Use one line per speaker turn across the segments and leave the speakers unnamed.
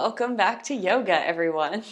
Welcome back to yoga, everyone.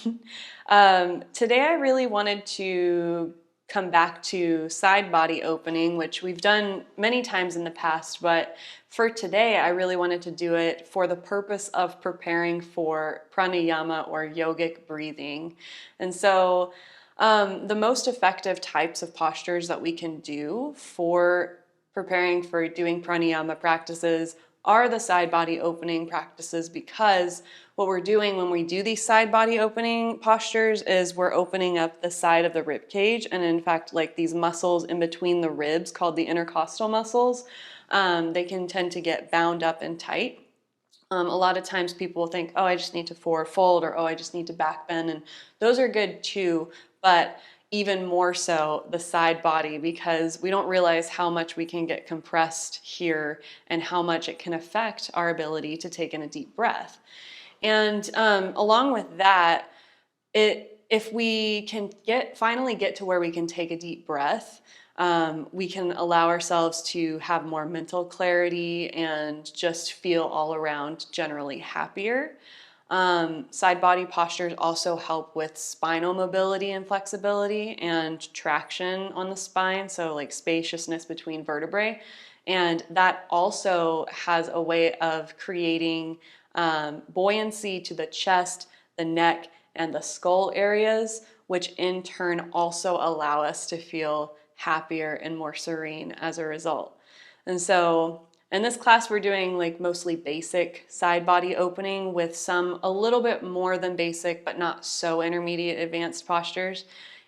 Today I really wanted to come back to side body opening, which we've done many times in the past, but for today I really wanted to do it for the purpose of preparing for pranayama or yogic breathing. And so the most effective types of postures that we can do for preparing for doing pranayama practices are the side body opening practices, because what we're doing when we do these side body opening postures is we're opening up the side of the rib cage, and in fact, like these muscles in between the ribs called the intercostal muscles, they can tend to get bound up and tight. A lot of times people think, oh, I just need to forward fold, or oh, I just need to back bend, and those are good too, but even more so the side body, because we don't realize how much we can get compressed here and how much it can affect our ability to take in a deep breath. And along with that, if we can finally get to where we can take a deep breath, we can allow ourselves to have more mental clarity and just feel all around generally happier. Side body postures also help with spinal mobility and flexibility and traction on the spine, so like spaciousness between vertebrae. And that also has a way of creating buoyancy to the chest, the neck, and the skull areas, which in turn also allow us to feel happier and more serene as a result. And so in this class, we're doing like mostly basic side body opening with some a little bit more than basic, but not so intermediate advanced postures.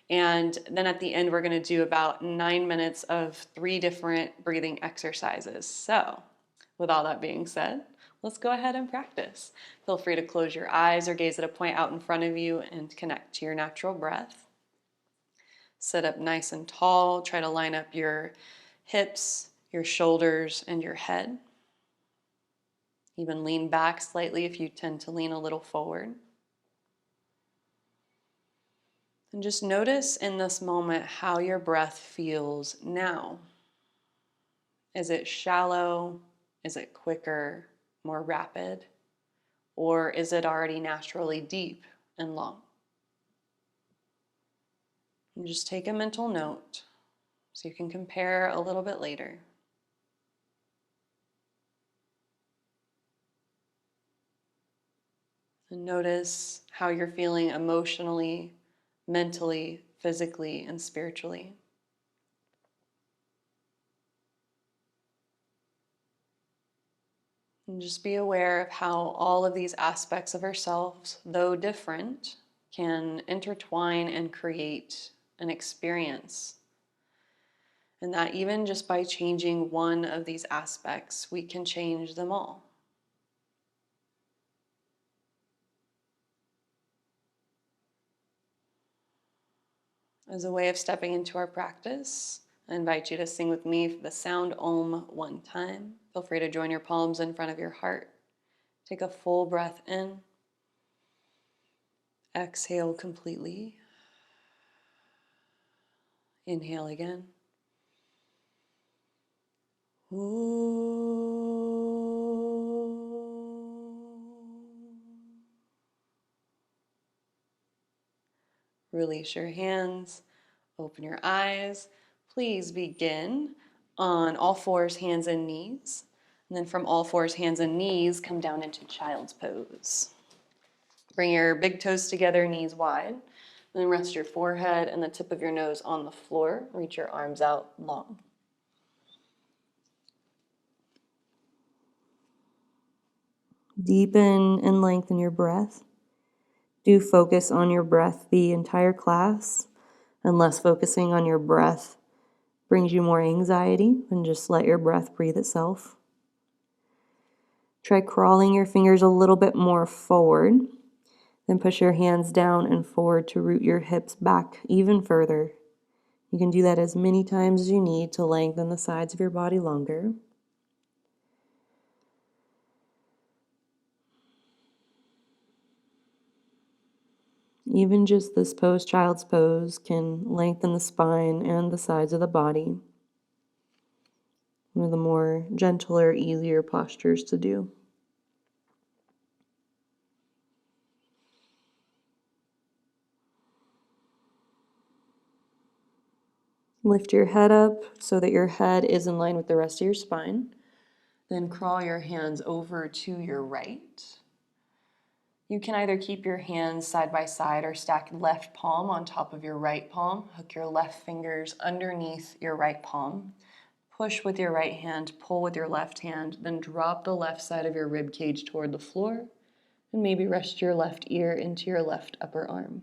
And then at the end, we're going to do about 9 minutes of 3 different breathing exercises. So with all that being said, let's go ahead and practice. Feel free to close your eyes or gaze at a point out in front of you and connect to your natural breath. Sit up nice and tall. Try to line up your hips, your shoulders, and your head. Even lean back slightly if you tend to lean a little forward. And just notice in this moment how your breath feels now. Is it shallow? Is it quicker, more rapid? Or is it already naturally deep and long? And just take a mental note so you can compare a little bit later. And notice how you're feeling emotionally, mentally, physically, and spiritually. And just be aware of how all of these aspects of ourselves, though different, can intertwine and create an experience. And that even just by changing one of these aspects, we can change them all. As a way of stepping into our practice, I invite you to sing with me the sound Om 1 time. Feel free to join your palms in front of your heart. Take a full breath in. Exhale completely. Inhale again. Release your hands, open your eyes. Please begin on all fours, hands and knees. And then from all fours, hands and knees, come down into child's pose. Bring your big toes together, knees wide. Then rest your forehead and the tip of your nose on the floor. Reach your arms out long. Deepen and lengthen your breath. Do focus on your breath the entire class, unless focusing on your breath brings you more anxiety, and just let your breath breathe itself. Try crawling your fingers a little bit more forward, then push your hands down and forward to root your hips back even further. You can do that as many times as you need to lengthen the sides of your body longer. Even just this pose, child's pose, can lengthen the spine and the sides of the body. One of the more gentler, easier postures to do. Lift your head up so that your head is in line with the rest of your spine. Then crawl your hands over to your right. You can either keep your hands side by side or stack left palm on top of your right palm. Hook your left fingers underneath your right palm. Push with your right hand, pull with your left hand, then drop the left side of your rib cage toward the floor, and maybe rest your left ear into your left upper arm.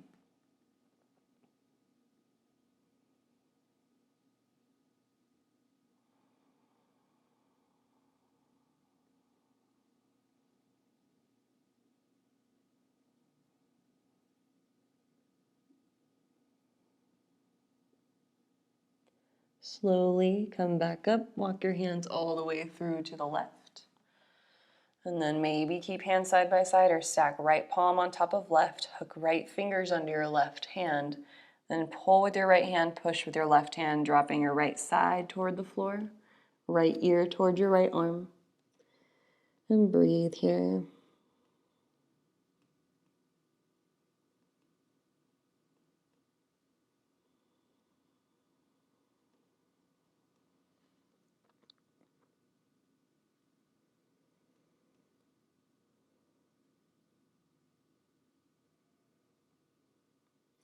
Slowly come back up, walk your hands all the way through to the left. And then maybe keep hands side by side or stack right palm on top of left, hook right fingers under your left hand, then pull with your right hand, push with your left hand, dropping your right side toward the floor, right ear toward your right arm. And breathe here.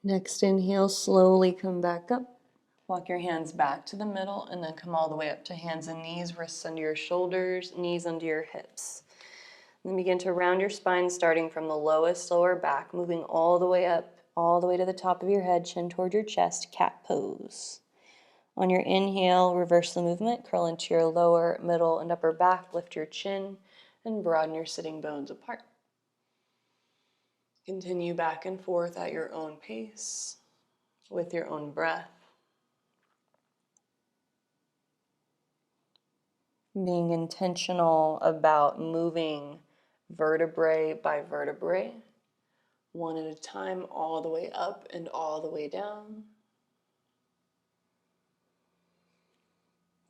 Next inhale, slowly come back up. Walk your hands back to the middle and then come all the way up to hands and knees, wrists under your shoulders, knees under your hips. Then begin to round your spine, starting from the lowest lower back, moving all the way up, all the way to the top of your head, chin toward your chest, cat pose. On your inhale, reverse the movement, curl into your lower, middle, and upper back, lift your chin, and broaden your sitting bones apart. Continue back and forth at your own pace, with your own breath. Being intentional about moving vertebrae by vertebrae, one at a time, all the way up and all the way down.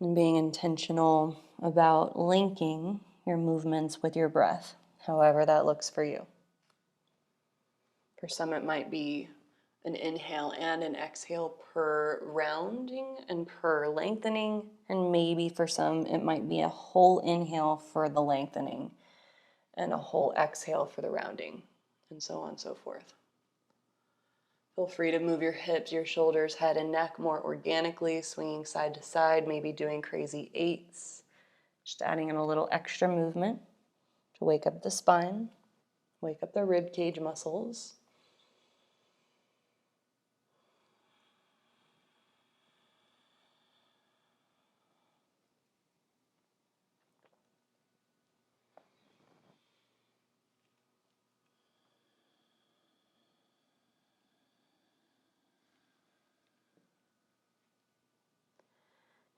And being intentional about linking your movements with your breath, however that looks for you. For some, it might be an inhale and an exhale per rounding and per lengthening. And maybe for some, it might be a whole inhale for the lengthening and a whole exhale for the rounding, and so on and so forth. Feel free to move your hips, your shoulders, head, and neck more organically, swinging side to side, maybe doing crazy eights. Just adding in a little extra movement to wake up the spine, wake up the rib cage muscles.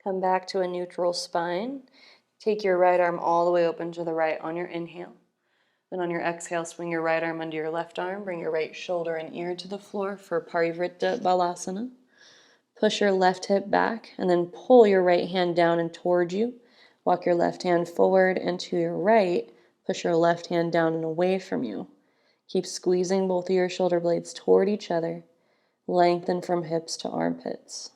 Come back to a neutral spine. Take your right arm all the way open to the right on your inhale. Then on your exhale, swing your right arm under your left arm. Bring your right shoulder and ear to the floor for Parivritta Balasana. Push your left hip back and then pull your right hand down and toward you. Walk your left hand forward and to your right. Push your left hand down and away from you. Keep squeezing both of your shoulder blades toward each other. Lengthen from hips to armpits.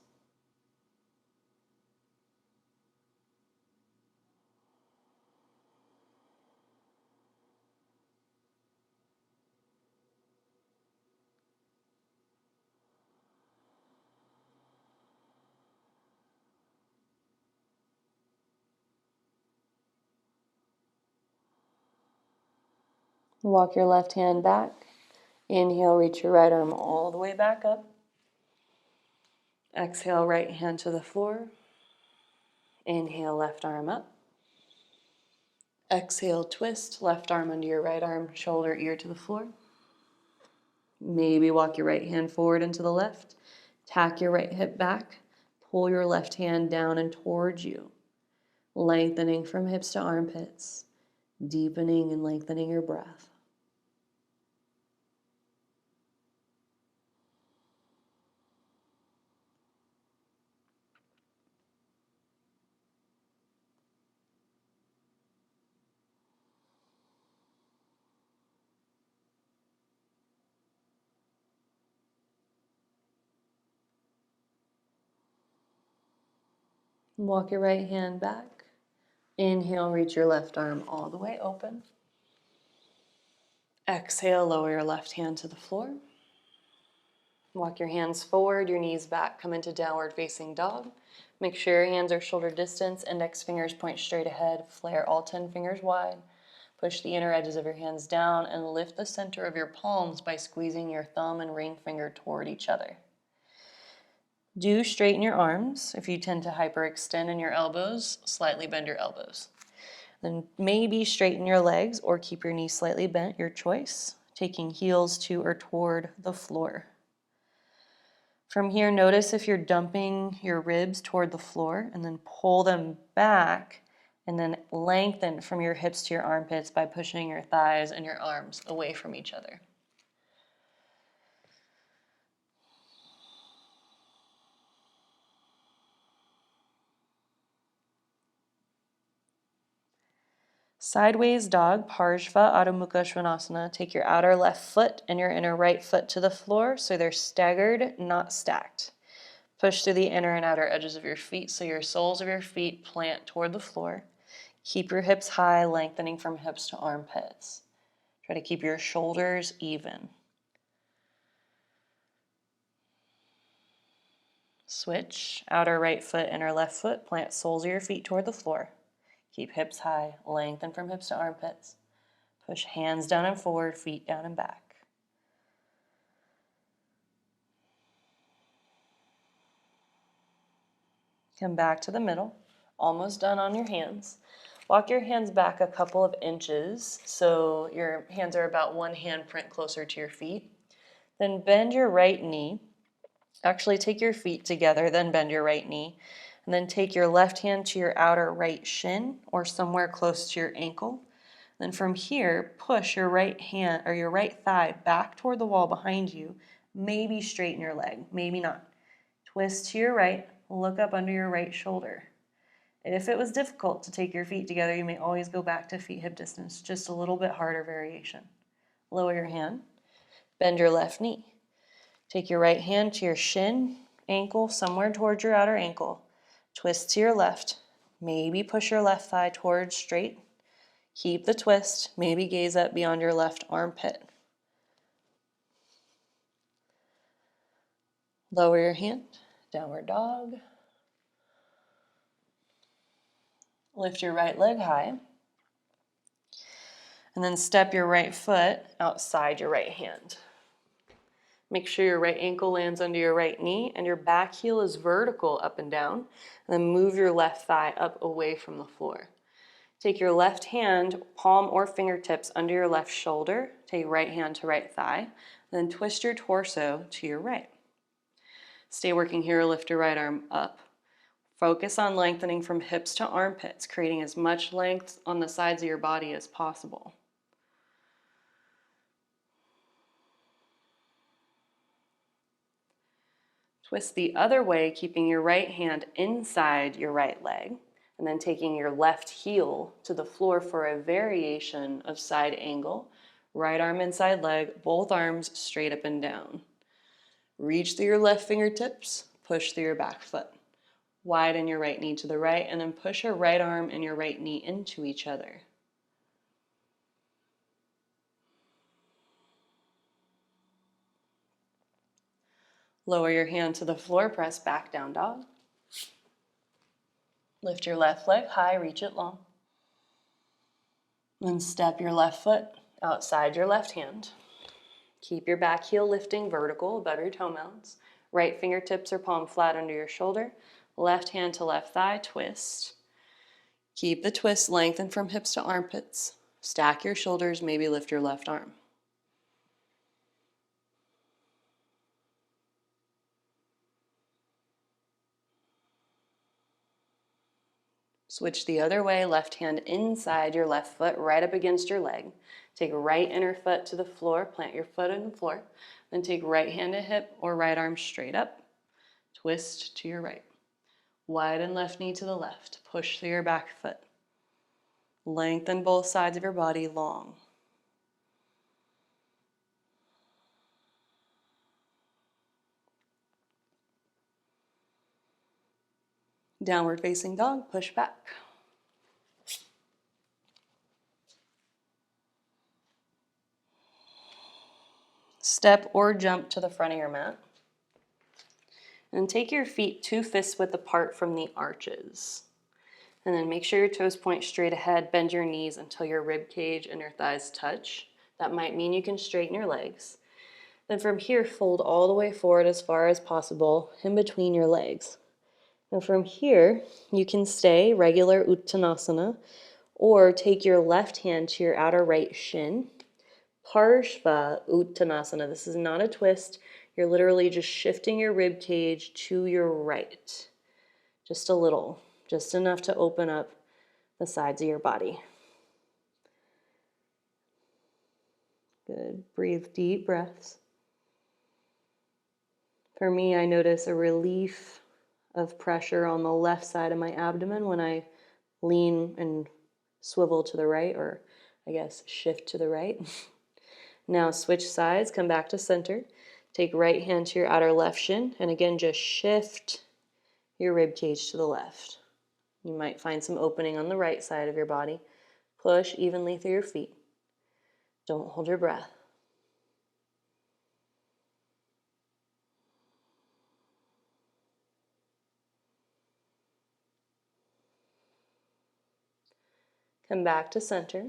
Walk your left hand back. Inhale, reach your right arm all the way back up. Exhale, right hand to the floor. Inhale, left arm up. Exhale, twist, left arm under your right arm, shoulder, ear to the floor. Maybe walk your right hand forward and to the left. Tack your right hip back. Pull your left hand down and towards you. Lengthening from hips to armpits. Deepening and lengthening your breath. Walk your right hand back. Inhale, reach your left arm all the way open. Exhale, lower your left hand to the floor. Walk your hands forward, your knees back, come into downward facing dog. Make sure your hands are shoulder distance, index fingers point straight ahead, flare all 10 fingers wide. Push the inner edges of your hands down and lift the center of your palms by squeezing your thumb and ring finger toward each other. Do straighten your arms. If you tend to hyperextend in your elbows, slightly bend your elbows. Then maybe straighten your legs or keep your knees slightly bent, your choice, taking heels to or toward the floor. From here, notice if you're dumping your ribs toward the floor and then pull them back and then lengthen from your hips to your armpits by pushing your thighs and your arms away from each other. Sideways dog, Parshva, Adho Mukashwanasana. Take your outer left foot and your inner right foot to the floor so they're staggered, not stacked. Push through the inner and outer edges of your feet so your soles of your feet plant toward the floor. Keep your hips high, lengthening from hips to armpits. Try to keep your shoulders even. Switch, outer right foot, inner left foot. Plant soles of your feet toward the floor. Keep hips high, lengthen from hips to armpits. Push hands down and forward, feet down and back. Come back to the middle, almost done on your hands. Walk your hands back a couple of inches so your hands are about one handprint closer to your feet. Then bend your right knee. Actually, take your feet together, then bend your right knee. And then take your left hand to your outer right shin or somewhere close to your ankle. Then from here, push your right hand or your right thigh back toward the wall behind you. Maybe straighten your leg, maybe not. Twist to your right, look up under your right shoulder. If it was difficult to take your feet together, you may always go back to feet hip distance, just a little bit harder variation. Lower your hand, bend your left knee. Take your right hand to your shin, ankle, somewhere towards your outer ankle. Twist to your left. Maybe push your left thigh towards straight. Keep the twist. Maybe gaze up beyond your left armpit. Lower your hand, downward dog. Lift your right leg high. And then step your right foot outside your right hand. Make sure your right ankle lands under your right knee and your back heel is vertical up and down. And then move your left thigh up away from the floor. Take your left hand, palm or fingertips under your left shoulder. Take right hand to right thigh. Then twist your torso to your right. Stay working here, lift your right arm up. Focus on lengthening from hips to armpits, creating as much length on the sides of your body as possible. Twist the other way, keeping your right hand inside your right leg, and then taking your left heel to the floor for a variation of side angle. Right arm inside leg, both arms straight up and down. Reach through your left fingertips, push through your back foot. Widen your right knee to the right, and then push your right arm and your right knee into each other. Lower your hand to the floor, press back down dog. Lift your left leg high, reach it long. Then step your left foot outside your left hand. Keep your back heel lifting vertical above your toe mounds. Right fingertips or palm flat under your shoulder. Left hand to left thigh, twist. Keep the twist, lengthen from hips to armpits. Stack your shoulders, maybe lift your left arm. Switch the other way, left hand inside your left foot, right up against your leg. Take right inner foot to the floor, plant your foot in the floor. Then take right hand to hip or right arm straight up. Twist to your right. Widen left knee to the left. Push through your back foot. Lengthen both sides of your body long. Downward facing dog, push back. Step or jump to the front of your mat. And take your feet 2 fists width apart from the arches. And then make sure your toes point straight ahead. Bend your knees until your rib cage and your thighs touch. That might mean you can straighten your legs. Then from here, fold all the way forward as far as possible in between your legs. And from here, you can stay regular Uttanasana, or take your left hand to your outer right shin. Parshva Uttanasana. This is not a twist. You're literally just shifting your rib cage to your right. Just a little, just enough to open up the sides of your body. Good. Breathe deep breaths. For me, I notice a relief of pressure on the left side of my abdomen when I lean and swivel to the right, or I guess shift to the right. Now switch sides, come back to center. Take right hand to your outer left shin, and again, just shift your rib cage to the left. You might find some opening on the right side of your body. Push evenly through your feet. Don't hold your breath. Come back to center.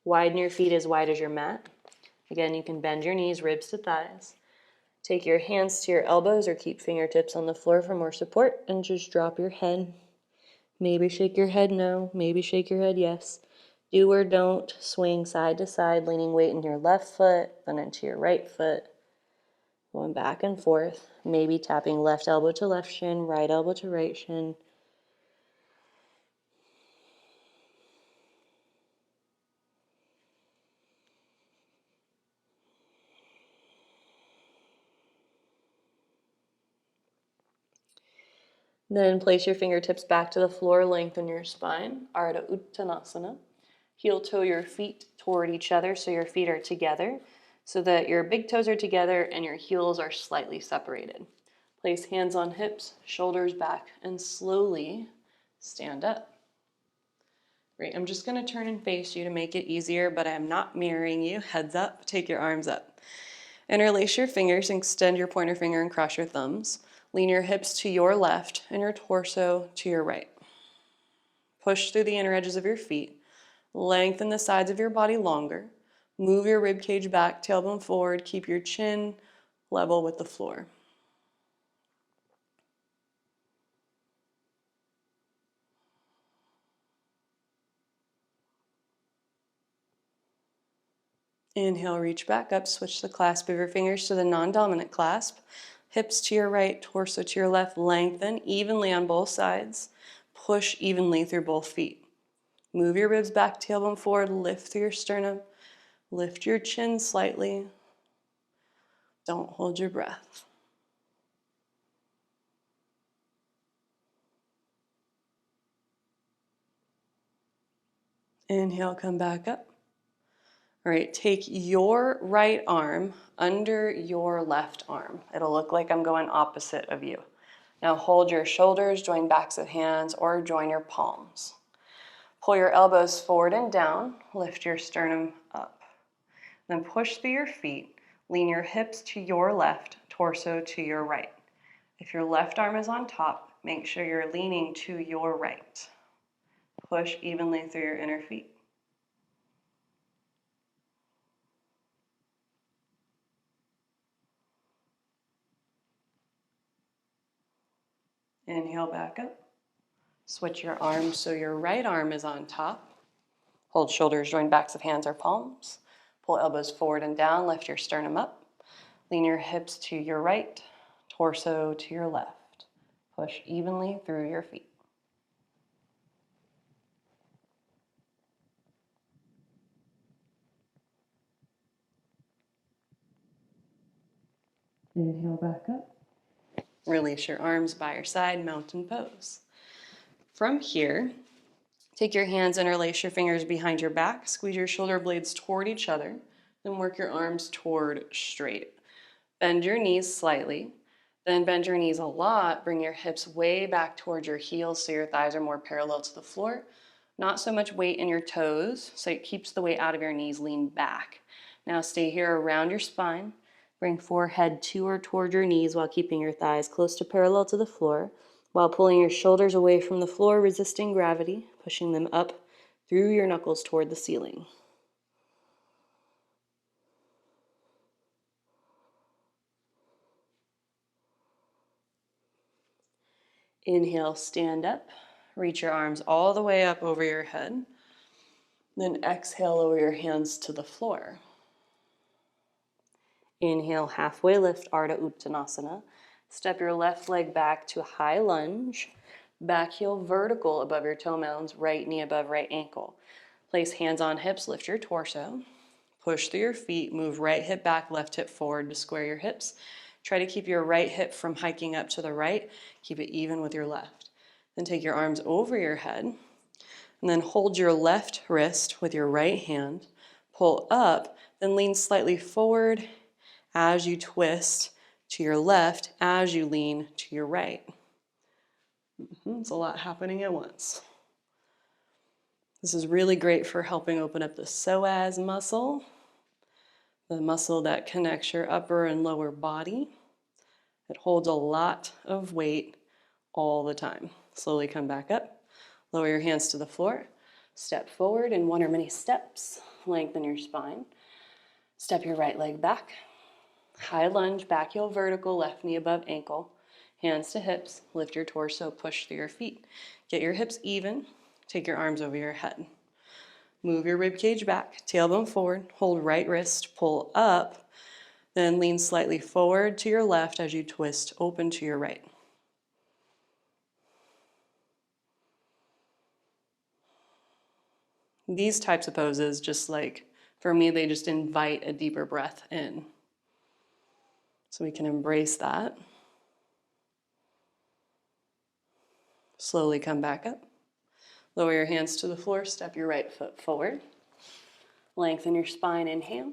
Widen your feet as wide as your mat. Again, you can bend your knees, ribs to thighs. Take your hands to your elbows or keep fingertips on the floor for more support, and just drop your head. Maybe shake your head no, maybe shake your head yes. Do or don't swing side to side, leaning weight in your left foot, then into your right foot. Going back and forth, maybe tapping left elbow to left shin, right elbow to right shin. Then place your fingertips back to the floor, lengthen your spine, Ardha Uttanasana. Heel toe your feet toward each other so your feet are together, so that your big toes are together and your heels are slightly separated. Place hands on hips, shoulders back, and slowly stand up. Great, I'm just gonna turn and face you to make it easier, but I'm not mirroring you. Heads up, take your arms up. Interlace your fingers, extend your pointer finger and cross your thumbs. Lean your hips to your left and your torso to your right. Push through the inner edges of your feet. Lengthen the sides of your body longer. Move your rib cage back, tailbone forward. Keep your chin level with the floor. Inhale, reach back up. Switch the clasp of your fingers to the non-dominant clasp. Hips to your right, torso to your left. Lengthen evenly on both sides. Push evenly through both feet. Move your ribs back, tailbone forward. Lift through your sternum. Lift your chin slightly. Don't hold your breath. Inhale, come back up. All right, take your right arm under your left arm. It'll look like I'm going opposite of you. Now hold your shoulders, join backs of hands, or join your palms. Pull your elbows forward and down, lift your sternum up. Then push through your feet, lean your hips to your left, torso to your right. If your left arm is on top, make sure you're leaning to your right. Push evenly through your inner feet. Inhale back up. Switch your arms so your right arm is on top. Hold shoulders, join backs of hands or palms. Pull elbows forward and down, lift your sternum up. Lean your hips to your right, torso to your left. Push evenly through your feet. Inhale back up. Release your arms by your side, mountain pose. From here, take your hands, interlace your fingers behind your back, squeeze your shoulder blades toward each other, then work your arms toward straight. Bend your knees slightly, Then bend your knees a lot, bring your hips way back towards your heels so your thighs are more parallel to the floor. Not so much weight in your toes, so it keeps the weight out of your knees, lean back. Now stay here around your spine. Bring forehead to or toward your knees while keeping your thighs close to parallel to the floor, while pulling your shoulders away from the floor, resisting gravity, pushing them up through your knuckles toward the ceiling. Inhale, stand up. Reach your arms all the way up over your head. Then exhale, lower your hands to the floor. Inhale, halfway lift, Ardha Uttanasana. Step your left leg back to a high lunge. Back heel vertical above your toe mounds, right knee above right ankle. Place hands on hips, lift your torso. Push through your feet, move right hip back, left hip forward to square your hips. Try to keep your right hip from hiking up to the right. Keep it even with your left. Then take your arms over your head, and then hold your left wrist with your right hand. Pull up, then lean slightly forward as you twist to your left, as you lean to your right. It's a lot happening at once. This is really great for helping open up the psoas muscle, the muscle that connects your upper and lower body. It holds a lot of weight all the time. Slowly come back up, lower your hands to the floor, step forward in one or many steps, lengthen your spine, step your right leg back, high lunge, back heel vertical, left knee above ankle, hands to hips, lift your torso, push through your feet. Get your hips even, take your arms over your head. Move your rib cage back, tailbone forward, hold right wrist, pull up, then lean slightly forward to your left as you twist open to your right. These types of poses, just like, for me, they just invite a deeper breath in. So we can embrace that. Slowly come back up. Lower your hands to the floor, step your right foot forward. Lengthen your spine, inhale.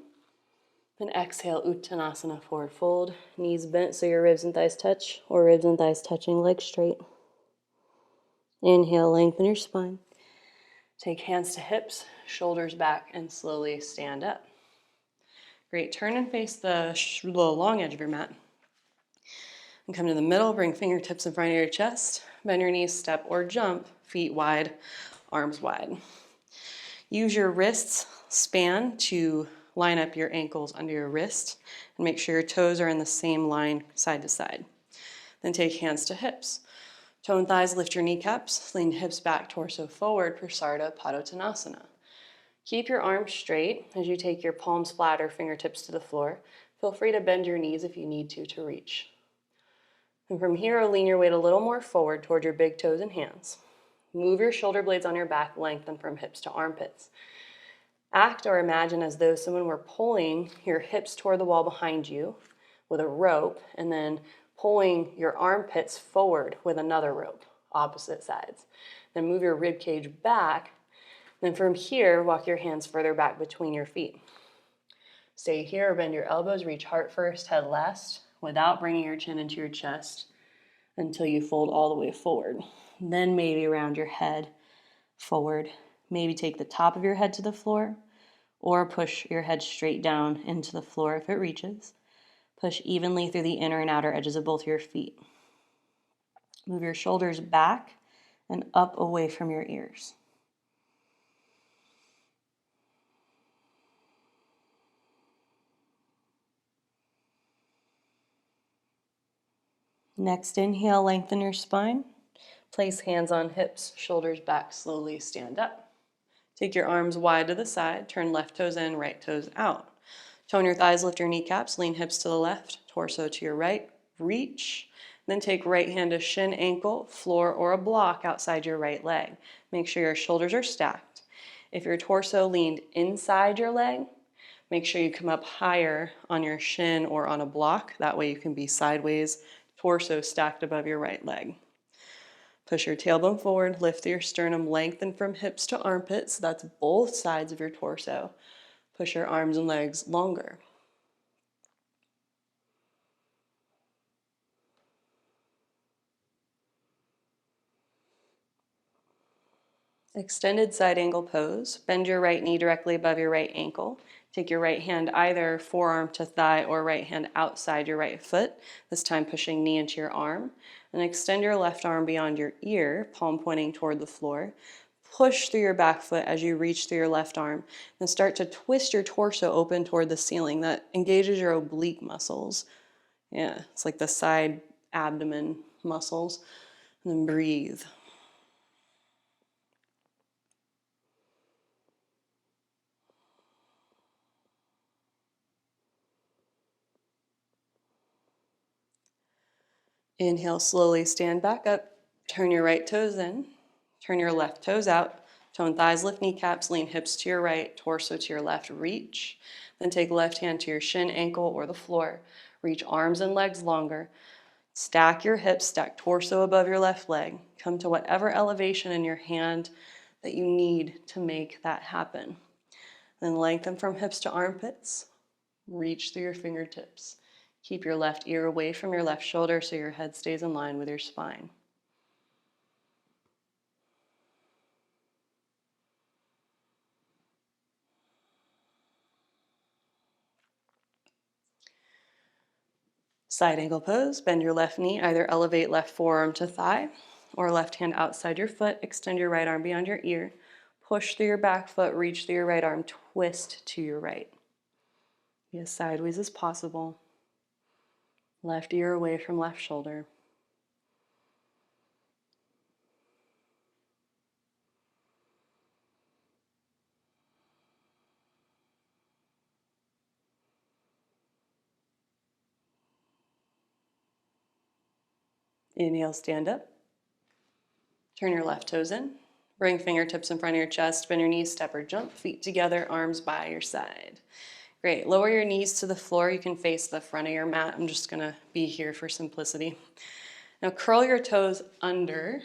Then exhale, Uttanasana, forward fold. Knees bent so your ribs and thighs touch, or ribs and thighs touching, legs straight. Inhale, lengthen your spine. Take hands to hips, shoulders back, and slowly stand up. Great, turn and face the long edge of your mat. And come to the middle, bring fingertips in front of your chest. Bend your knees, step or jump, feet wide, arms wide. Use your wrists span to line up your ankles under your wrist and make sure your toes are in the same line side to side. Then take hands to hips. Toe and thighs, lift your kneecaps, lean hips back, torso forward for Sarda Padottanasana. Keep your arms straight as you take your palms flat or fingertips to the floor. Feel free to bend your knees if you need to reach. And from here, lean your weight a little more forward toward your big toes and hands. Move your shoulder blades on your back, lengthen from hips to armpits. Act or imagine as though someone were pulling your hips toward the wall behind you with a rope, and then pulling your armpits forward with another rope, opposite sides. Then move your rib cage back. Then from here, walk your hands further back between your feet. Stay here, bend your elbows, reach heart first, head last, without bringing your chin into your chest until you fold all the way forward. Then maybe round your head forward. Maybe take the top of your head to the floor, or push your head straight down into the floor if it reaches. Push evenly through the inner and outer edges of both your feet. Move your shoulders back and up away from your ears. Next, inhale, lengthen your spine. Place hands on hips, shoulders back, slowly stand up. Take your arms wide to the side, turn left toes in, right toes out. Tone your thighs, lift your kneecaps, lean hips to the left, torso to your right, reach. Then take right hand to shin, ankle, floor, or a block outside your right leg. Make sure your shoulders are stacked. If your torso leaned inside your leg, make sure you come up higher on your shin or on a block. That way you can be sideways, torso stacked above your right leg. Push your tailbone forward, lift your sternum, lengthen from hips to armpits. That's both sides of your torso. Push your arms and legs longer. Extended side angle pose. Bend your right knee directly above your right ankle. Take your right hand either forearm to thigh or right hand outside your right foot, this time pushing knee into your arm. And extend your left arm beyond your ear, palm pointing toward the floor. Push through your back foot as you reach through your left arm. And start to twist your torso open toward the ceiling. That engages your oblique muscles. Yeah, it's like the side abdomen muscles. And then breathe. Inhale, slowly stand back up. Turn your right toes in. Turn your left toes out. Tone thighs, lift kneecaps, lean hips to your right, torso to your left, reach. Then take left hand to your shin, ankle, or the floor. Reach arms and legs longer. Stack your hips, stack torso above your left leg. Come to whatever elevation in your hand that you need to make that happen. Then lengthen from hips to armpits. Reach through your fingertips. Keep your left ear away from your left shoulder so your head stays in line with your spine. Side angle pose. Bend your left knee. Either elevate left forearm to thigh or left hand outside your foot. Extend your right arm beyond your ear. Push through your back foot. Reach through your right arm. Twist to your right. Be as sideways as possible. Left ear away from left shoulder. Inhale, stand up. Turn your left toes in. Bring fingertips in front of your chest. Bend your knees, step or jump. Feet together, arms by your side. Great. Lower your knees to the floor. You can face the front of your mat. I'm just going to be here for simplicity. Now curl your toes under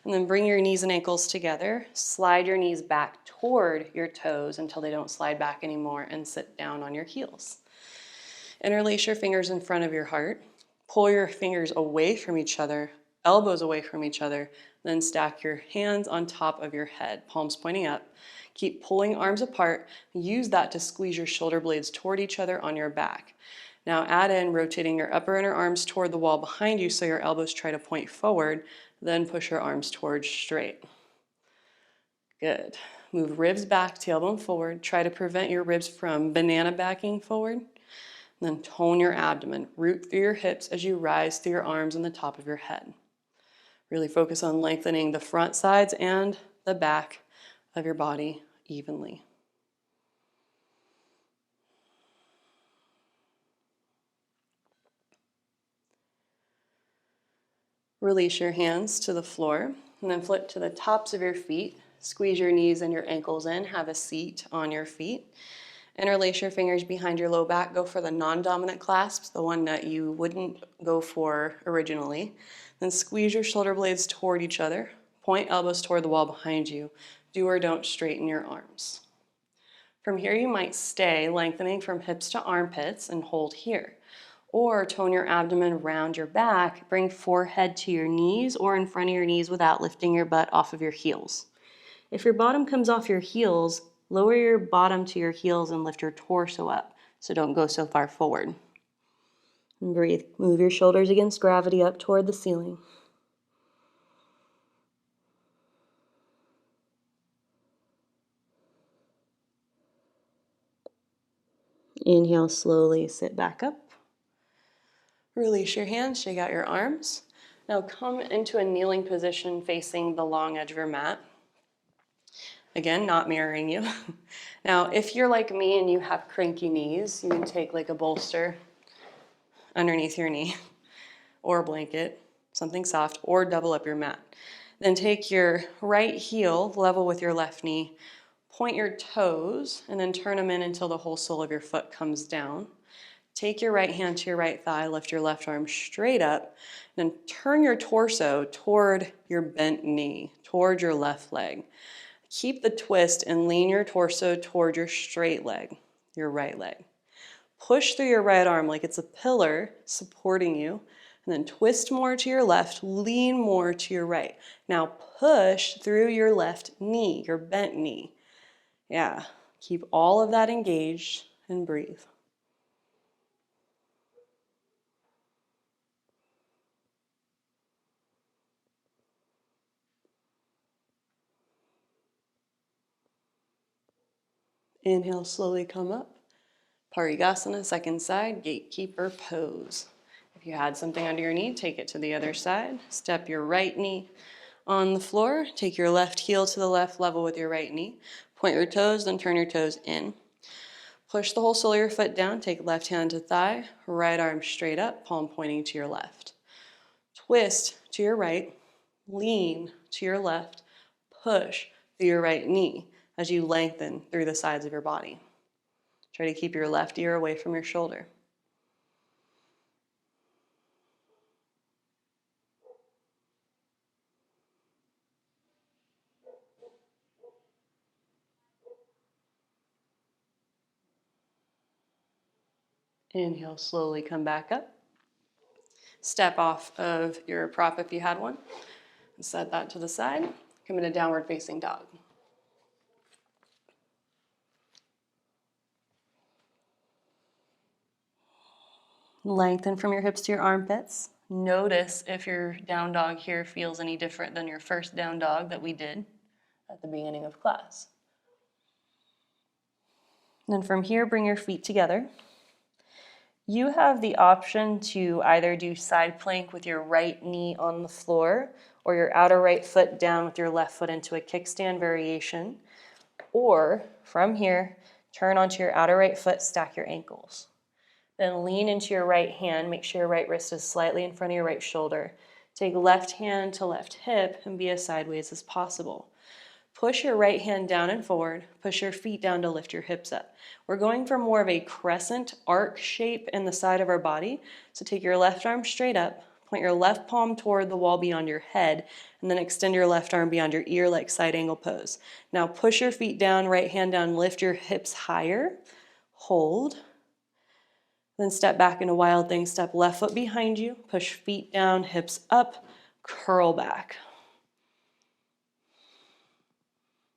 and then bring your knees and ankles together. Slide your knees back toward your toes until they don't slide back anymore and sit down on your heels. Interlace your fingers in front of your heart. Pull your fingers away from each other, elbows away from each other, then stack your hands on top of your head, palms pointing up. Keep pulling arms apart. Use that to squeeze your shoulder blades toward each other on your back. Now add in rotating your upper inner arms toward the wall behind you so your elbows try to point forward, then push your arms towards straight. Good. Move ribs back, tailbone forward. Try to prevent your ribs from banana backing forward. Then tone your abdomen. Root through your hips as you rise through your arms and the top of your head. Really focus on lengthening the front sides and the back of your body evenly. Release your hands to the floor and then flip to the tops of your feet. Squeeze your knees and your ankles in. Have a seat on your feet. Interlace your fingers behind your low back. Go for the non-dominant clasps, the one that you wouldn't go for originally. Then squeeze your shoulder blades toward each other. Point elbows toward the wall behind you. Do or don't straighten your arms. From here, you might stay lengthening from hips to armpits and hold here. Or tone your abdomen round your back. Bring forehead to your knees or in front of your knees without lifting your butt off of your heels. If your bottom comes off your heels, lower your bottom to your heels and lift your torso up, so don't go so far forward. And breathe. Move your shoulders against gravity up toward the ceiling. Inhale, slowly sit back up. Release your hands, shake out your arms. Now come into a kneeling position facing the long edge of your mat. Again, not mirroring you. Now, if you're like me and you have cranky knees, you can take like a bolster underneath your knee or a blanket, something soft, or double up your mat. Then take your right heel level with your left knee, point your toes, and then turn them in until the whole sole of your foot comes down. Take your right hand to your right thigh, lift your left arm straight up, then turn your torso toward your bent knee, toward your left leg. Keep the twist and lean your torso toward your straight leg, your right leg. Push through your right arm like it's a pillar supporting you. And then twist more to your left, lean more to your right. Now push through your left knee, your bent knee. Yeah, keep all of that engaged and breathe. Inhale, slowly come up. Paragasana, second side, Gatekeeper pose. If you had something under your knee, take it to the other side. Step your right knee on the floor. Take your left heel to the left, level with your right knee. Point your toes, then turn your toes in. Push the whole sole of your foot down. Take left hand to thigh, right arm straight up, palm pointing to your left. Twist to your right, lean to your left, push through your right knee as you lengthen through the sides of your body. Try to keep your left ear away from your shoulder. Inhale, slowly come back up. Step off of your prop if you had one. And set that to the side. Come into downward facing dog. Lengthen from your hips to your armpits. Notice if your down dog here feels any different than your first down dog that we did at the beginning of class. And then from here, bring your feet together. You have the option to either do side plank with your right knee on the floor or your outer right foot down with your left foot into a kickstand variation. Or from here, turn onto your outer right foot, stack your ankles. Then lean into your right hand, make sure your right wrist is slightly in front of your right shoulder. Take left hand to left hip and be as sideways as possible. Push your right hand down and forward, push your feet down to lift your hips up. We're going for more of a crescent arc shape in the side of our body. So take your left arm straight up, point your left palm toward the wall beyond your head, and then extend your left arm beyond your ear like side angle pose. Now push your feet down, right hand down, lift your hips higher, hold. Then step back into wild thing, step left foot behind you, push feet down, hips up, curl back.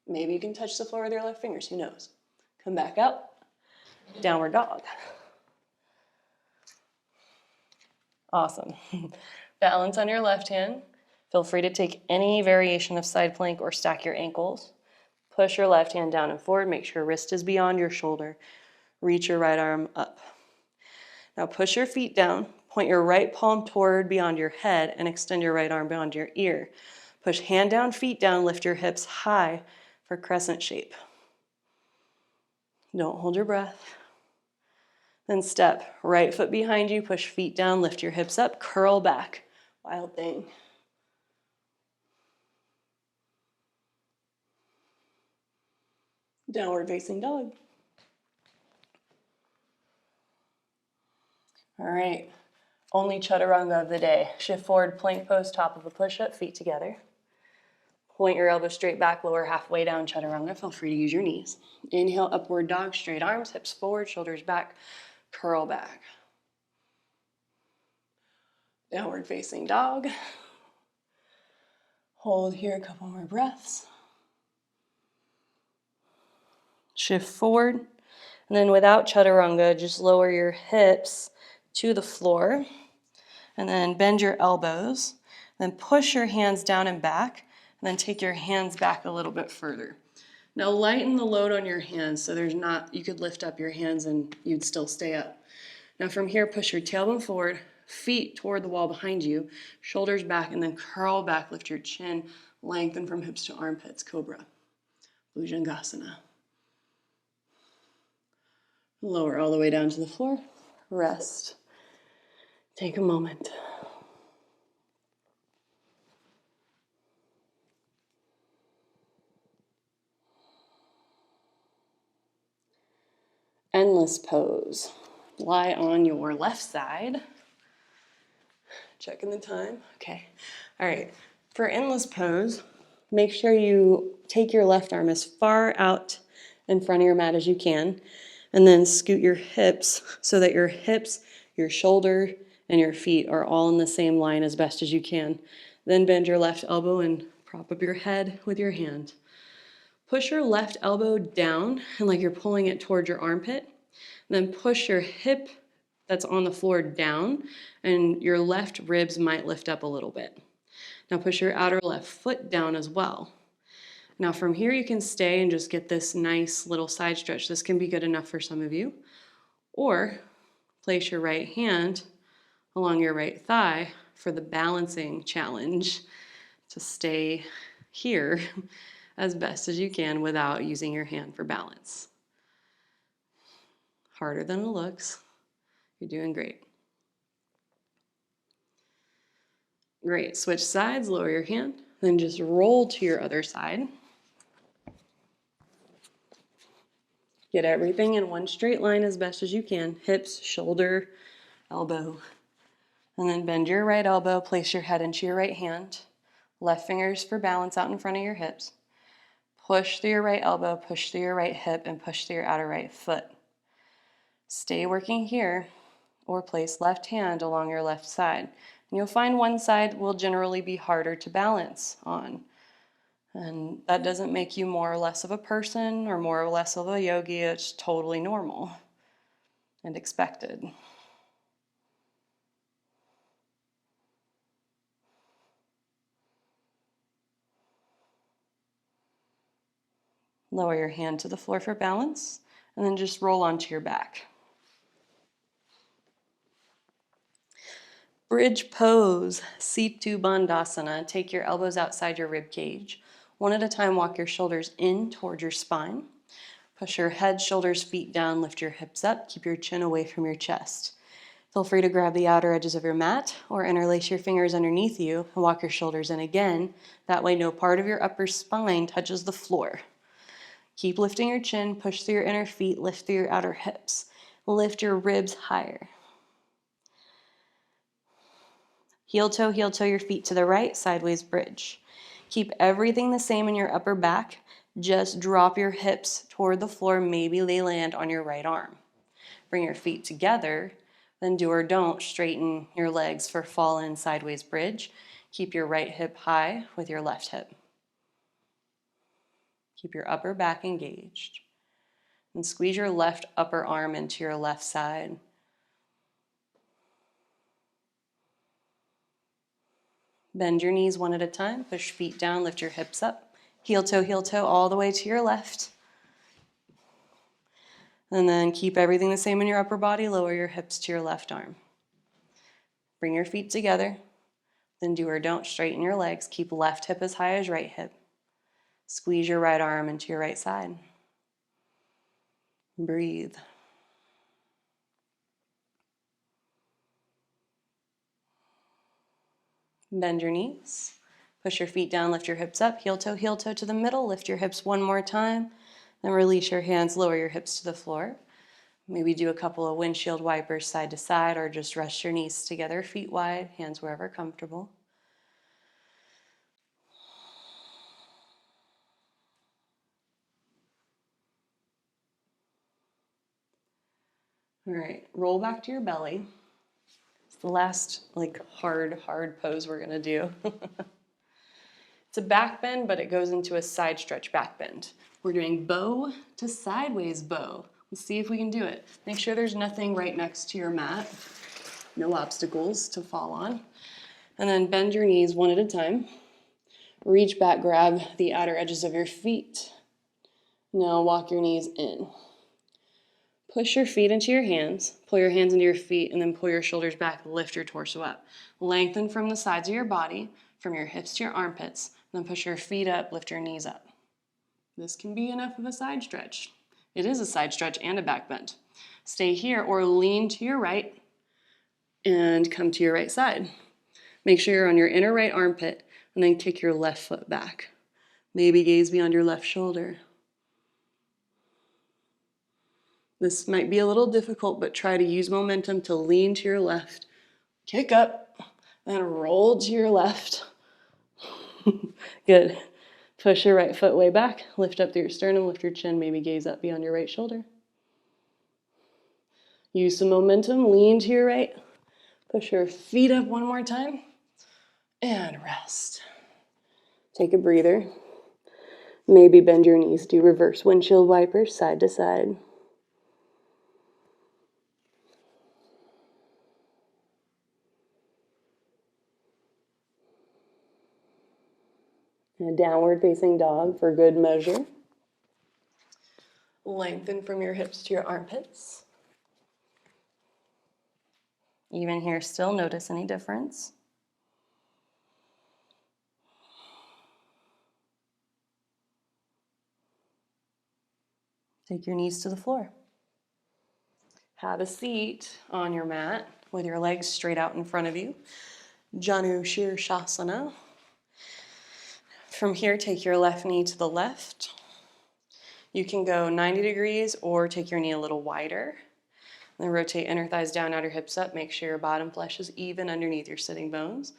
Maybe you can touch the floor with your left fingers, who knows? Come back up, downward dog. Awesome. Balance on your left hand. Feel free to take any variation of side plank or stack your ankles. Push your left hand down and forward, make sure wrist is beyond your shoulder. Reach your right arm up. Now push your feet down, point your right palm toward beyond your head and extend your right arm beyond your ear. Push hand down, feet down, lift your hips high for crescent shape. Don't hold your breath. Then step right foot behind you, push feet down, lift your hips up, curl back. Wild thing. Downward facing dog. All right, only chaturanga of the day. Shift forward, plank pose, top of a push-up, feet together. Point your elbows straight back, lower halfway down, chaturanga. Feel free to use your knees. Inhale, upward dog, straight arms, hips forward, shoulders back, curl back. Downward facing dog. Hold here a couple more breaths. Shift forward. And then without chaturanga, just lower your hips to the floor. And then bend your elbows. Then push your hands down and back. And then take your hands back a little bit further. Now lighten the load on your hands so you could lift up your hands and you'd still stay up. Now from here, push your tailbone forward, feet toward the wall behind you, shoulders back, and then curl back, lift your chin, lengthen from hips to armpits, cobra, Bhujangasana. Lower all the way down to the floor, rest. Take a moment. Endless pose. Lie on your left side. Checking the time. Okay. All right. For endless pose, make sure you take your left arm as far out in front of your mat as you can, and then scoot your hips so that your hips, your shoulder, and your feet are all in the same line as best as you can. Then bend your left elbow and prop up your head with your hand. Push your left elbow down and like you're pulling it towards your armpit. Then push your hip that's on the floor down, and your left ribs might lift up a little bit. Now push your outer left foot down as well. Now from here you can stay and just get this nice little side stretch. This can be good enough for some of you. Or place your right hand along your right thigh for the balancing challenge to stay here as best as you can without using your hand for balance. Harder than it looks. You're doing great. Great. Switch sides, lower your hand, then just roll to your other side. Get everything in one straight line as best as you can. Hips, shoulder, elbow. And then bend your right elbow, place your head into your right hand. Left fingers for balance out in front of your hips. Push through your right elbow, push through your right hip, and push through your outer right foot. Stay working here, or place left hand along your left side. And you'll find one side will generally be harder to balance on. And that doesn't make you more or less of a person or more or less of a yogi. It's totally normal and expected. Lower your hand to the floor for balance, and then just roll onto your back. Bridge pose, Situ Bandhasana. Take your elbows outside your rib cage. One at a time, walk your shoulders in toward your spine. Push your head, shoulders, feet down, lift your hips up. Keep your chin away from your chest. Feel free to grab the outer edges of your mat or interlace your fingers underneath you and walk your shoulders in again. That way no part of your upper spine touches the floor. Keep lifting your chin, push through your inner feet, lift through your outer hips. Lift your ribs higher. Heel toe, your feet to the right, sideways bridge. Keep everything the same in your upper back. Just drop your hips toward the floor. Maybe they land on your right arm. Bring your feet together. Then do or don't, straighten your legs for fall in sideways bridge. Keep your right hip high with your left hip. Keep your upper back engaged. And squeeze your left upper arm into your left side. Bend your knees one at a time. Push feet down, lift your hips up. Heel toe all the way to your left. And then keep everything the same in your upper body. Lower your hips to your left arm. Bring your feet together. Then do or don't, straighten your legs. Keep left hip as high as right hip. Squeeze your right arm into your right side. Breathe. Bend your knees. Push your feet down, lift your hips up. Heel toe to the middle. Lift your hips one more time. Then release your hands, lower your hips to the floor. Maybe do a couple of windshield wipers side to side, or just rest your knees together, feet wide, hands wherever comfortable. All right, roll back to your belly. It's the last hard pose we're gonna do. It's a back bend, but it goes into a side stretch back bend. We're doing bow to sideways bow. Let's see if we can do it. Make sure there's nothing right next to your mat. No obstacles to fall on. And then bend your knees one at a time. Reach back, grab the outer edges of your feet. Now walk your knees in. Push your feet into your hands. Pull your hands into your feet, and then pull your shoulders back. Lift your torso up. Lengthen from the sides of your body, from your hips to your armpits. Then push your feet up, lift your knees up. This can be enough of a side stretch. It is a side stretch and a back bend. Stay here or lean to your right and come to your right side. Make sure you're on your inner right armpit, and then kick your left foot back. Maybe gaze beyond your left shoulder. This might be a little difficult, but try to use momentum to lean to your left. Kick up, then roll to your left. Good. Push your right foot way back. Lift up through your sternum, lift your chin, maybe gaze up beyond your right shoulder. Use some momentum, lean to your right. Push your feet up one more time and rest. Take a breather. Maybe bend your knees, do reverse windshield wipers side to side. And a downward facing dog for good measure. Lengthen from your hips to your armpits. Even here, still notice any difference. Take your knees to the floor. Have a seat on your mat with your legs straight out in front of you. Janu Shirshasana. From here, take your left knee to the left. You can go 90 degrees or take your knee a little wider. Then rotate inner thighs down, outer hips up. Make sure your bottom flesh is even underneath your sitting bones.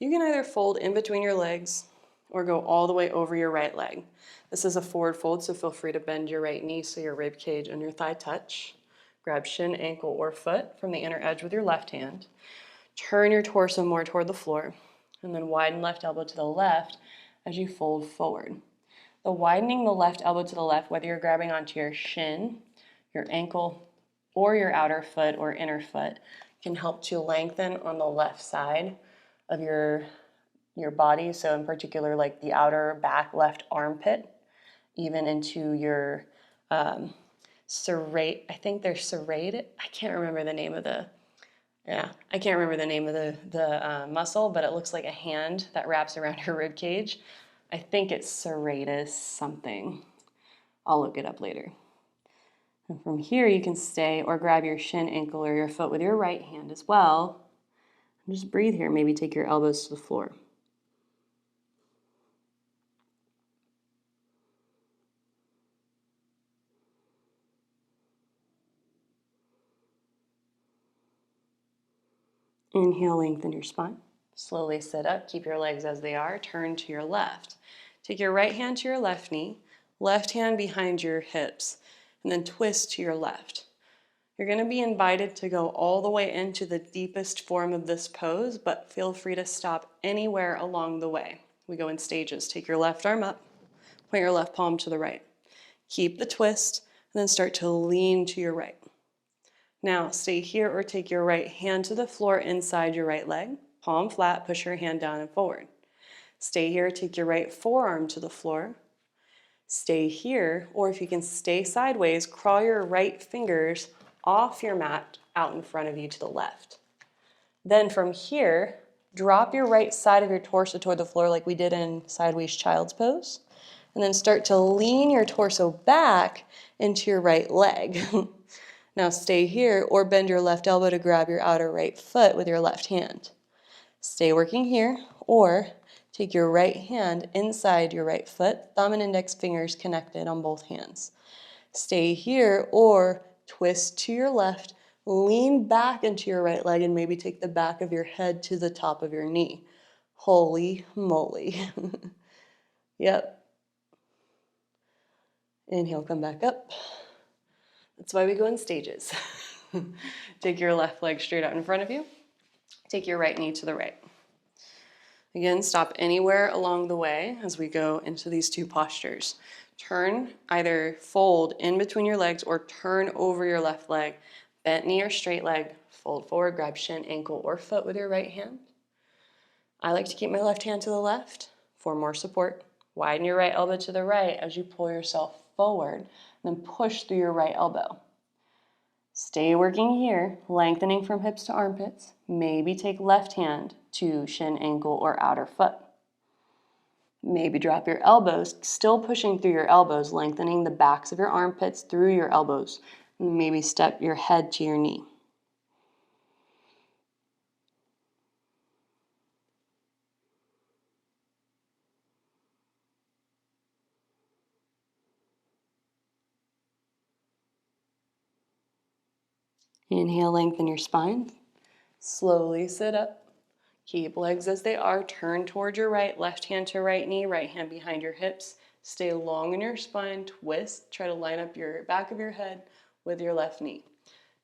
You can either fold in between your legs or go all the way over your right leg. This is a forward fold, so feel free to bend your right knee so your rib cage and your thigh touch. Grab shin, ankle, or foot from the inner edge with your left hand. Turn your torso more toward the floor, and then widen left elbow to the left as you fold forward. The widening the left elbow to the left, whether you're grabbing onto your shin, your ankle, or your outer foot or inner foot, can help to lengthen on the left side of your body. So in particular, like the outer back left armpit, even into your serrate. I think they're serrated. I can't remember the name of the muscle, but it looks like a hand that wraps around your rib cage. I think it's serratus something. I'll look it up later. And from here, you can stay or grab your shin, ankle, or your foot with your right hand as well. And just breathe here. Maybe take your elbows to the floor. Inhale, lengthen your spine. Slowly sit up. Keep your legs as they are. Turn to your left. Take your right hand to your left knee, left hand behind your hips, and then twist to your left. You're going to be invited to go all the way into the deepest form of this pose, but feel free to stop anywhere along the way. We go in stages. Take your left arm up, point your left palm to the right. Keep the twist, and then start to lean to your right. Now, stay here or take your right hand to the floor inside your right leg. Palm flat, push your hand down and forward. Stay here, take your right forearm to the floor. Stay here, or if you can stay sideways, crawl your right fingers off your mat out in front of you to the left. Then from here, drop your right side of your torso toward the floor like we did in sideways child's pose. And then start to lean your torso back into your right leg. Now stay here or bend your left elbow to grab your outer right foot with your left hand. Stay working here or take your right hand inside your right foot, thumb and index fingers connected on both hands. Stay here or twist to your left, lean back into your right leg and maybe take the back of your head to the top of your knee. Holy moly. Yep. Inhale, come back up. That's why we go in stages. Take your left leg straight out in front of you. Take your right knee to the right. Again, stop anywhere along the way as we go into these two postures. Turn, either fold in between your legs or turn over your left leg. Bent knee or straight leg, fold forward, grab shin, ankle, or foot with your right hand. I like to keep my left hand to the left for more support. Widen your right elbow to the right as you pull yourself forward, and then push through your right elbow. Stay working here, lengthening from hips to armpits. Maybe take left hand to shin, ankle, or outer foot. Maybe drop your elbows, still pushing through your elbows, lengthening the backs of your armpits through your elbows. Maybe step your head to your knee. Inhale, lengthen your spine. Slowly sit up. Keep legs as they are. Turn towards your right, left hand to right knee, right hand behind your hips. Stay long in your spine, twist. Try to line up your back of your head with your left knee.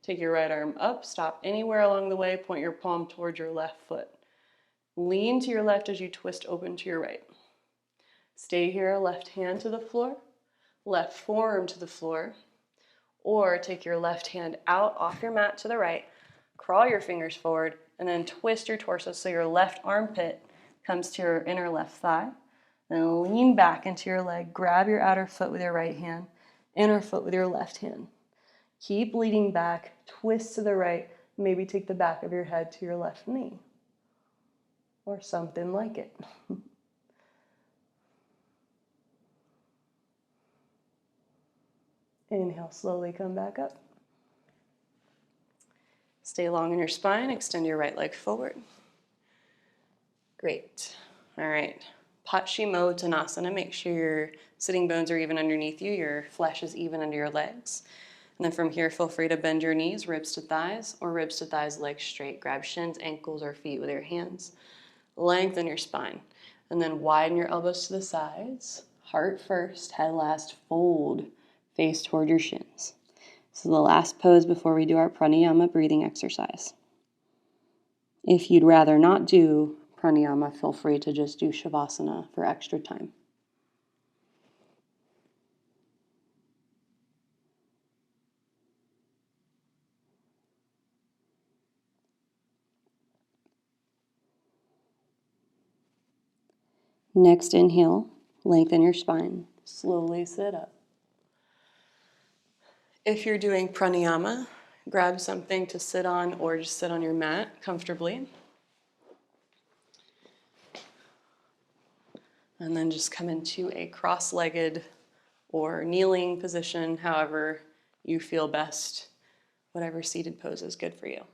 Take your right arm up, stop anywhere along the way, point your palm towards your left foot. Lean to your left as you twist open to your right. Stay here, left hand to the floor, left forearm to the floor, or take your left hand out off your mat to the right, crawl your fingers forward, and then twist your torso so your left armpit comes to your inner left thigh. Then lean back into your leg, grab your outer foot with your right hand, inner foot with your left hand. Keep leaning back, twist to the right, maybe take the back of your head to your left knee, or something like it. Inhale, slowly come back up. Stay long in your spine, extend your right leg forward. Great. All right. Tanasana, make sure your sitting bones are even underneath you, your flesh is even under your legs. And then from here, feel free to bend your knees, ribs to thighs, or ribs to thighs, legs straight. Grab shins, ankles, or feet with your hands. Lengthen your spine. And then widen your elbows to the sides. Heart first, head last, fold, face toward your shins. This is the last pose before we do our pranayama breathing exercise. If you'd rather not do pranayama, feel free to just do shavasana for extra time. Next inhale, lengthen your spine, slowly sit up. If you're doing pranayama, grab something to sit on or just sit on your mat comfortably. And then just come into a cross-legged or kneeling position, however you feel best, whatever seated pose is good for you.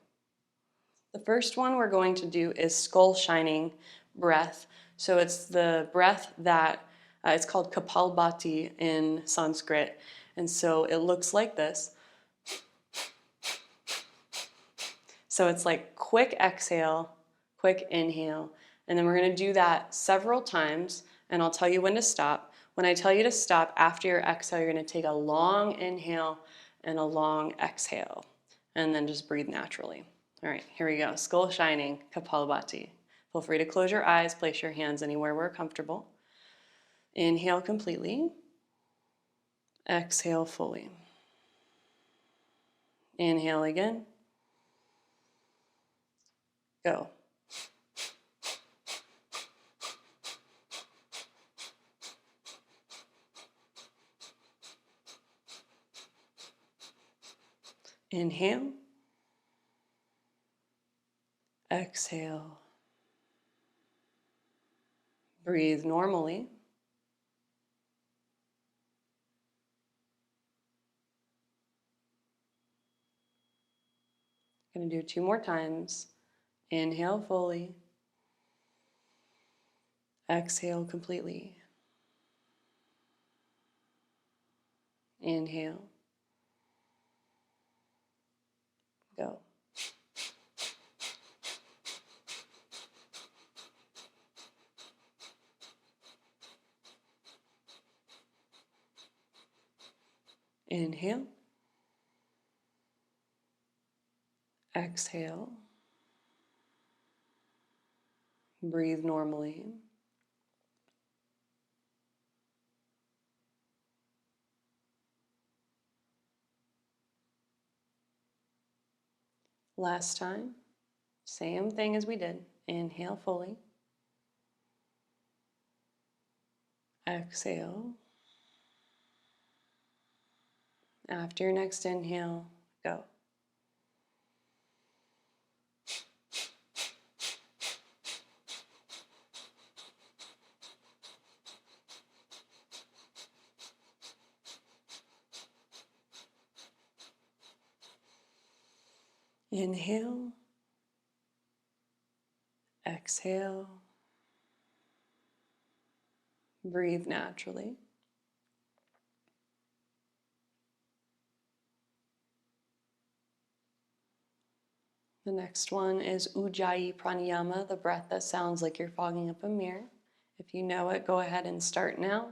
The first one we're going to do is skull shining breath. So it's the breath that, it's called Kapalabhati in Sanskrit. And so it looks like this. So it's like quick exhale, quick inhale. And then we're going to do that several times. And I'll tell you when to stop. When I tell you to stop after your exhale, you're going to take a long inhale and a long exhale. And then just breathe naturally. All right, here we go. Skull shining, Kapalabhati. Feel free to close your eyes, place your hands anywhere where comfortable. Inhale completely. Exhale fully. Inhale again. Go. Inhale. Exhale. Breathe normally. Going to do 2 more times. Inhale fully. Exhale completely. Inhale. Go. Inhale. Exhale. Breathe normally. Last time, same thing as we did. Inhale fully. Exhale. After your next inhale, go. Inhale. Exhale. Breathe naturally. The next one is Ujjayi Pranayama, the breath that sounds like you're fogging up a mirror. If you know it, go ahead and start now.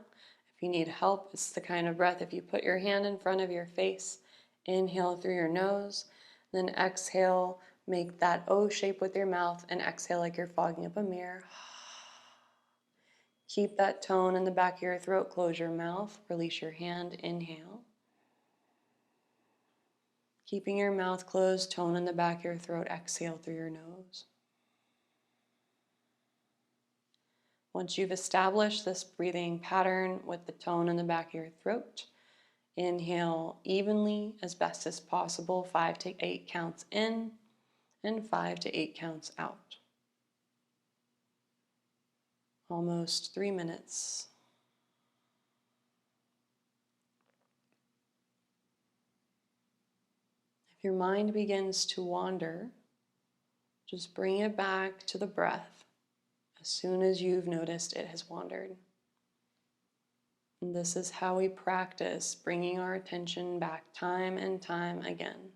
If you need help, it's the kind of breath if you put your hand in front of your face, inhale through your nose, Then exhale, make that O shape with your mouth, and exhale like you're fogging up a mirror. Keep that tone in the back of your throat. Close your mouth. Release your hand. Inhale. Keeping your mouth closed, tone in the back of your throat. Exhale through your nose. Once you've established this breathing pattern with the tone in the back of your throat, inhale evenly as best as possible. 5 to 8 counts in and 5 to 8 counts out. Almost 3 minutes. If your mind begins to wander, just bring it back to the breath as soon as you've noticed it has wandered. And this is how we practice bringing our attention back time and time again.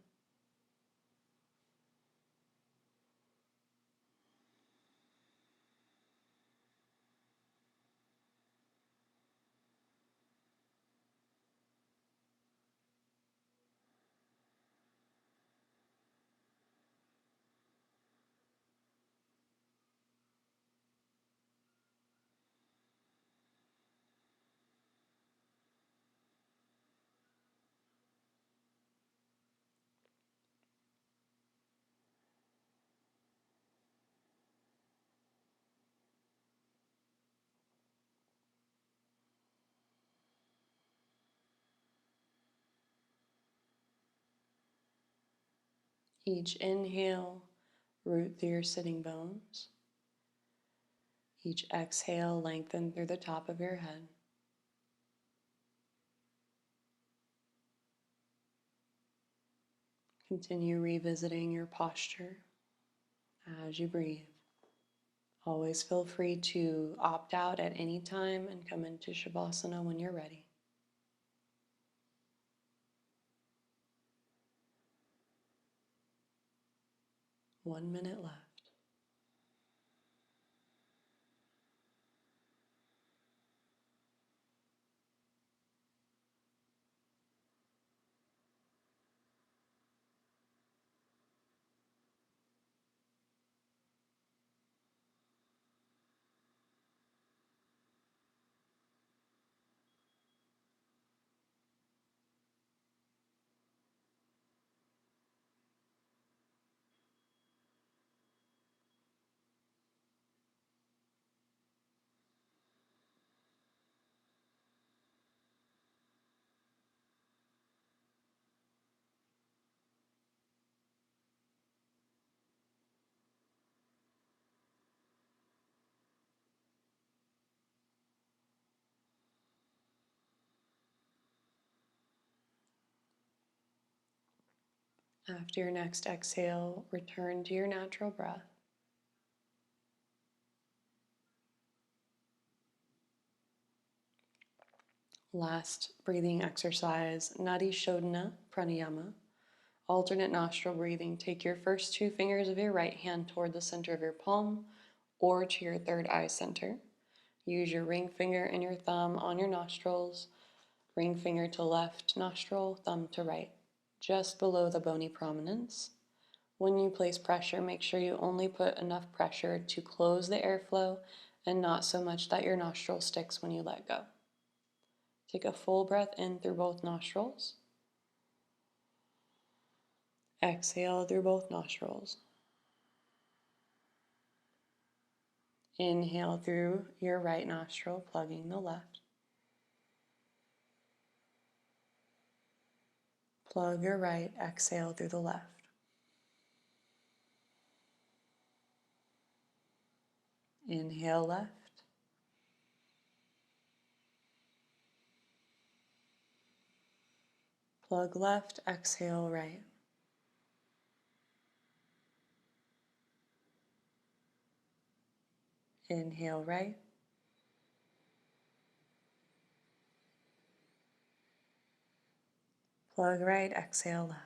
Each inhale, root through your sitting bones. Each exhale, lengthen through the top of your head. Continue revisiting your posture as you breathe. Always feel free to opt out at any time and come into Shavasana when you're ready. 1 minute left. After your next exhale, return to your natural breath. Last breathing exercise, Nadi Shodhana Pranayama. Alternate nostril breathing. Take your first 2 fingers of your right hand toward the center of your palm or to your third eye center. Use your ring finger and your thumb on your nostrils. Ring finger to left nostril, thumb to right, just below the bony prominence. When you place pressure, make sure you only put enough pressure to close the airflow and not so much that your nostril sticks when you let go. Take a full breath in through both nostrils. Exhale through both nostrils. Inhale through your right nostril, plugging the left. Plug your right, exhale through the left. Inhale left. Plug left, exhale right. Inhale right. Plug right, exhale left.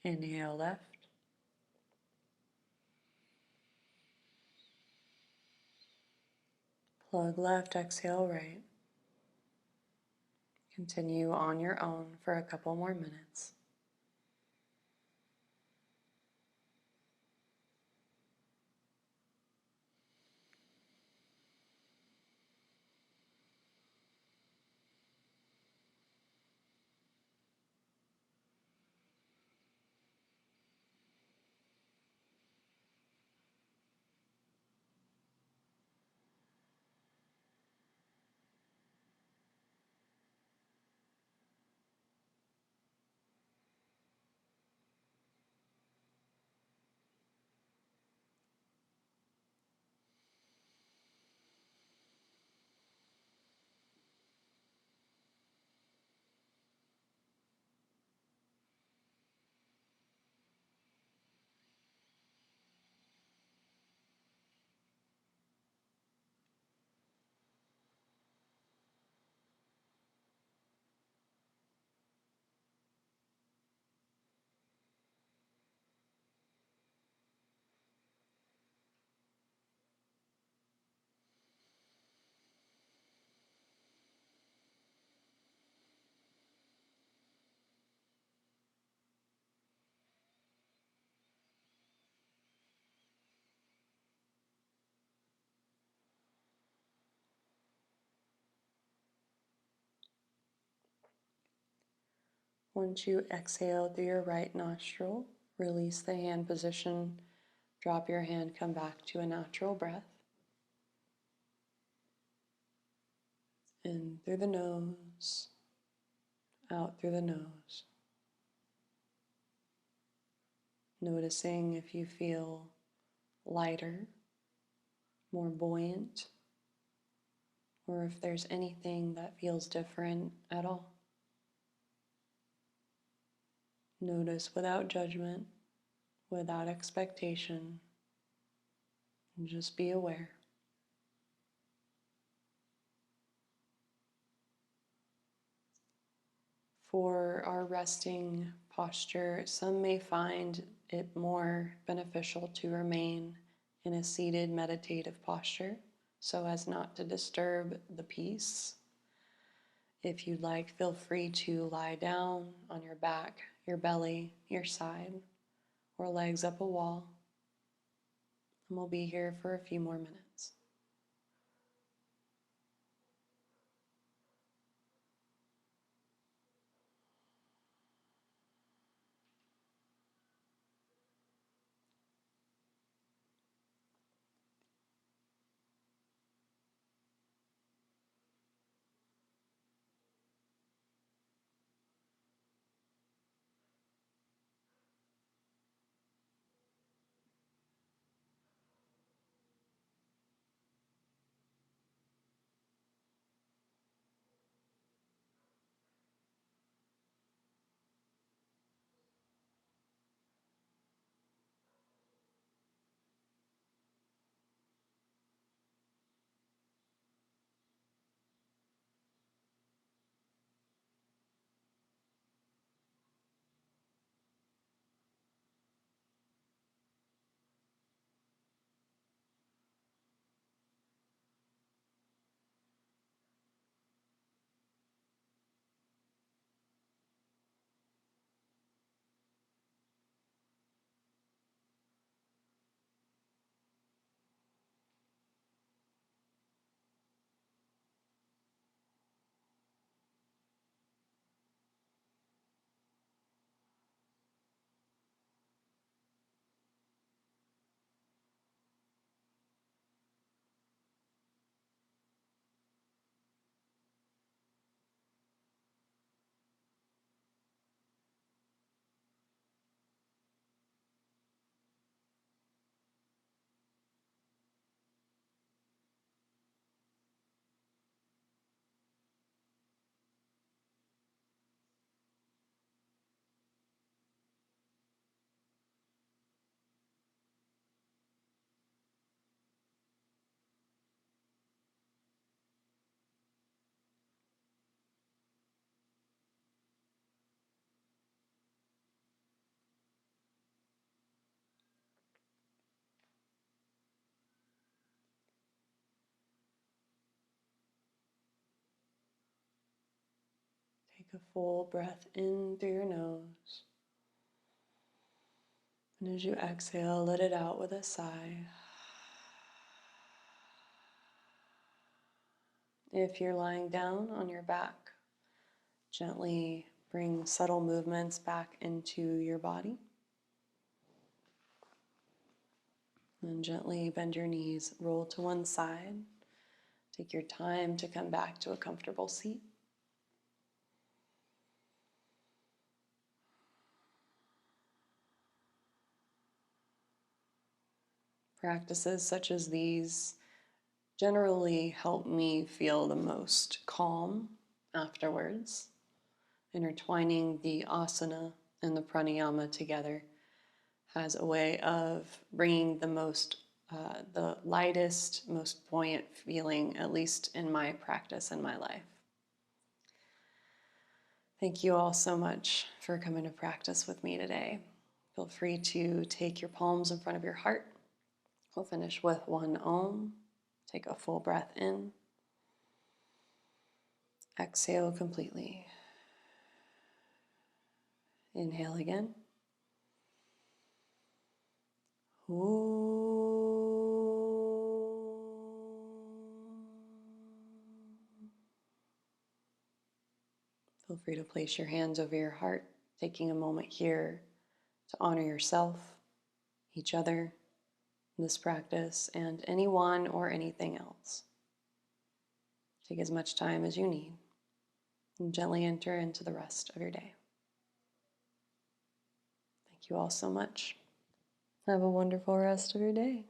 Inhale left. Plug left, exhale right. Continue on your own for a couple more minutes. Once you exhale through your right nostril, release the hand position, drop your hand, come back to a natural breath. In through the nose, out through the nose. Noticing if you feel lighter, more buoyant, or if there's anything that feels different at all. Notice without judgment, without expectation, and just be aware. For our resting posture, some may find it more beneficial to remain in a seated meditative posture so as not to disturb the peace. If you'd like, feel free to lie down on your back, your belly, your side, or legs up a wall. And we'll be here for a few more minutes. Take a full breath in through your nose. And as you exhale, let it out with a sigh. If you're lying down on your back, gently bring subtle movements back into your body. And gently bend your knees, roll to one side. Take your time to come back to a comfortable seat. Practices such as these generally help me feel the most calm afterwards. Intertwining the asana and the pranayama together has a way of bringing the lightest, most buoyant feeling, at least in my practice and my life. Thank you all so much for coming to practice with me today. Feel free to take your palms in front of your heart. We'll finish with one Om. Take a full breath in. Exhale completely. Inhale again. Feel free to place your hands over your heart, taking a moment here to honor yourself, each other, this practice, and anyone or anything else. Take as much time as you need and gently enter into the rest of your day. Thank you all so much. Have a wonderful rest of your day.